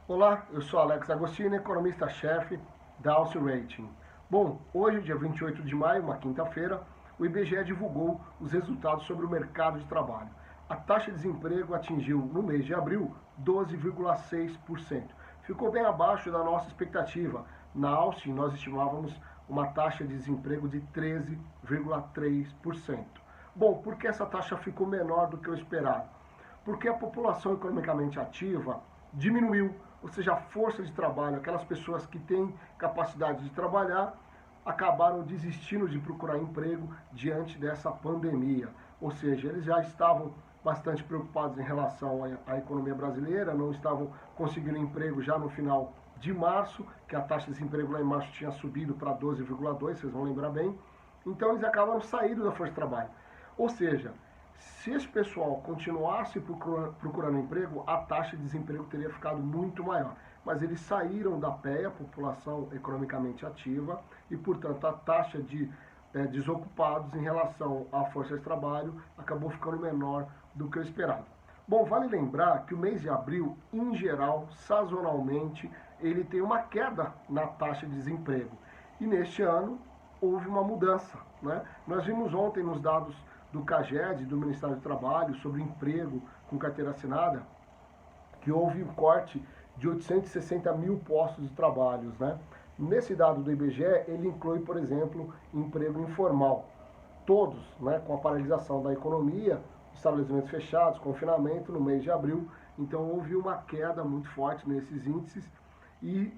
Olá, eu sou Alex Agostini, economista-chefe da Alce Rating. Bom, hoje, dia 28 de maio, uma quinta-feira, o IBGE divulgou os resultados sobre o mercado de trabalho. A taxa de desemprego atingiu, no mês de abril, 12,6%. Ficou bem abaixo da nossa expectativa. Na Alce, nós estimávamos uma taxa de desemprego de 13,3%. Bom, por que essa taxa ficou menor do que o esperado? Porque a população economicamente ativa diminuiu, ou seja, a força de trabalho, aquelas pessoas que têm capacidade de trabalhar, acabaram desistindo de procurar emprego diante dessa pandemia. Ou seja, eles já estavam bastante preocupados em relação à economia brasileira, não estavam conseguindo emprego já no final de março, que a taxa de desemprego lá em março tinha subido para 12,2%, vocês vão lembrar bem. Então eles acabaram saindo da força de trabalho. Ou seja, se esse pessoal continuasse procurando emprego, a taxa de desemprego teria ficado muito maior. Mas eles saíram da PEA, população economicamente ativa, e, portanto, a taxa de desocupados em relação à força de trabalho acabou ficando menor do que o esperado. Bom, vale lembrar que o mês de abril, em geral, sazonalmente, ele tem uma queda na taxa de desemprego. E neste ano houve uma mudança, né? Nós vimos ontem nos dados do CAGED, do Ministério do Trabalho, sobre emprego com carteira assinada, que houve um corte de 860 mil postos de trabalho, né? Nesse dado do IBGE, ele inclui, por exemplo, emprego informal. Todos, né, com a paralisação da economia, estabelecimentos fechados, confinamento no mês de abril, então houve uma queda muito forte nesses índices e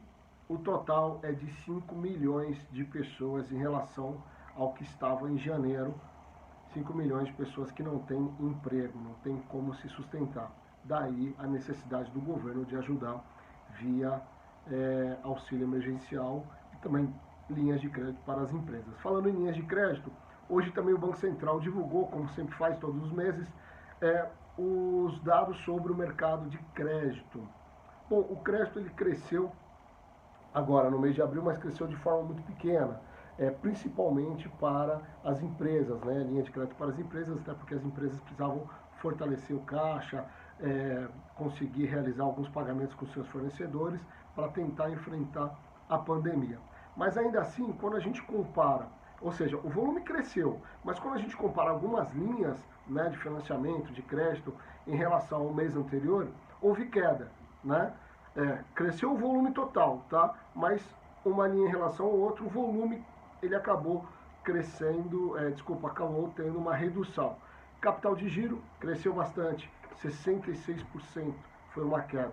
o total é de 5 milhões de pessoas em relação ao que estava em janeiro. 5 milhões de pessoas que não têm emprego, não têm como se sustentar. Daí a necessidade do governo de ajudar via auxílio emergencial e também linhas de crédito para as empresas. Falando em linhas de crédito, hoje também o Banco Central divulgou, como sempre faz todos os meses, os dados sobre o mercado de crédito. Bom, o crédito ele cresceu agora no mês de abril, mas cresceu de forma muito pequena. Principalmente para as empresas, né? Linha de crédito para as empresas, até porque as empresas precisavam fortalecer o caixa, conseguir realizar alguns pagamentos com seus fornecedores para tentar enfrentar a pandemia. Mas ainda assim, quando a gente compara, ou seja, o volume cresceu, mas quando a gente compara algumas linhas, né, de financiamento, de crédito, em relação ao mês anterior, houve queda, né? Cresceu o volume total, tá? Mas uma linha em relação ao outro, o volume ele acabou crescendo, acabou tendo uma redução. Capital de giro cresceu bastante, 66% foi uma queda.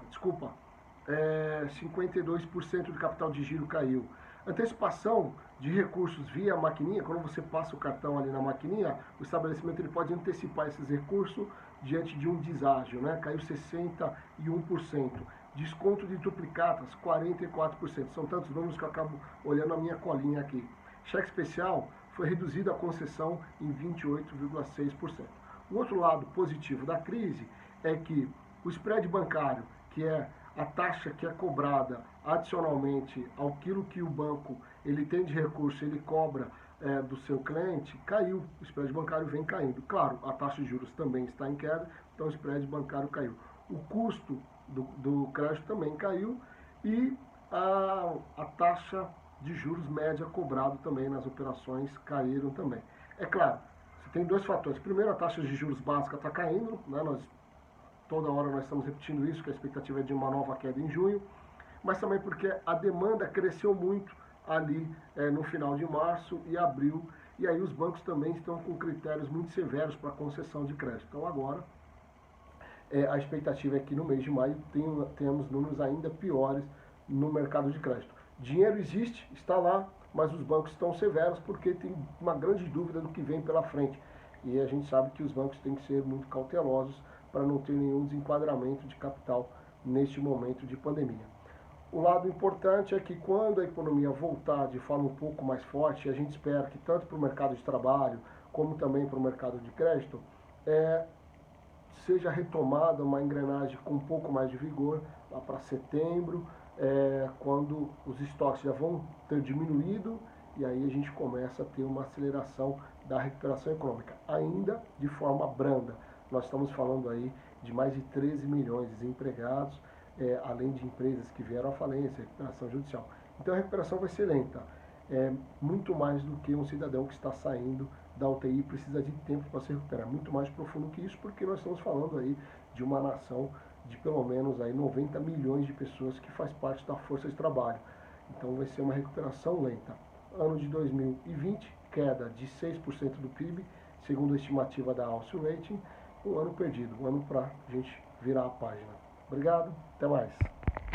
52% do capital de giro caiu. Antecipação de recursos via maquininha, quando você passa o cartão ali na maquininha, o estabelecimento ele pode antecipar esses recursos diante de um deságio, né? Caiu 61%. Desconto de duplicatas, 44%. São tantos números que eu acabo olhando a minha colinha aqui. Cheque especial foi reduzido a concessão em 28,6%. O outro lado positivo da crise é que o spread bancário, que é a taxa que é cobrada adicionalmente ao quilo que o banco ele tem de recurso, ele cobra do seu cliente, caiu. O spread bancário vem caindo. Claro, a taxa de juros também está em queda, então o spread bancário caiu. O custo do crédito também caiu e a taxa de juros média cobrado também nas operações caíram também. É claro, você tem dois fatores. Primeiro, a taxa de juros básica está caindo, né? Toda hora nós estamos repetindo isso, que a expectativa é de uma nova queda em junho, mas também porque a demanda cresceu muito ali no final de março e abril, e aí os bancos também estão com critérios muito severos para concessão de crédito. Então agora a expectativa é que no mês de maio tenhamos números ainda piores no mercado de crédito. Dinheiro existe, está lá, mas os bancos estão severos porque tem uma grande dúvida do que vem pela frente. E a gente sabe que os bancos têm que ser muito cautelosos para não ter nenhum desenquadramento de capital neste momento de pandemia. O lado importante é que quando a economia voltar de forma um pouco mais forte, a gente espera que tanto para o mercado de trabalho como também para o mercado de crédito, seja retomada uma engrenagem com um pouco mais de vigor lá para setembro, quando os estoques já vão ter diminuído e aí a gente começa a ter uma aceleração da recuperação econômica, ainda de forma branda. Nós estamos falando aí de mais de 13 milhões de desempregados, além de empresas que vieram à falência, recuperação judicial. Então a recuperação vai ser lenta, muito mais do que um cidadão que está saindo da UTI precisa de tempo para se recuperar, muito mais profundo que isso, porque nós estamos falando aí de uma nação de pelo menos aí 90 milhões de pessoas que faz parte da força de trabalho. Então vai ser uma recuperação lenta. Ano de 2020, queda de 6% do PIB, segundo a estimativa da Austin Rating, um ano perdido, um ano para a gente virar a página. Obrigado, até mais.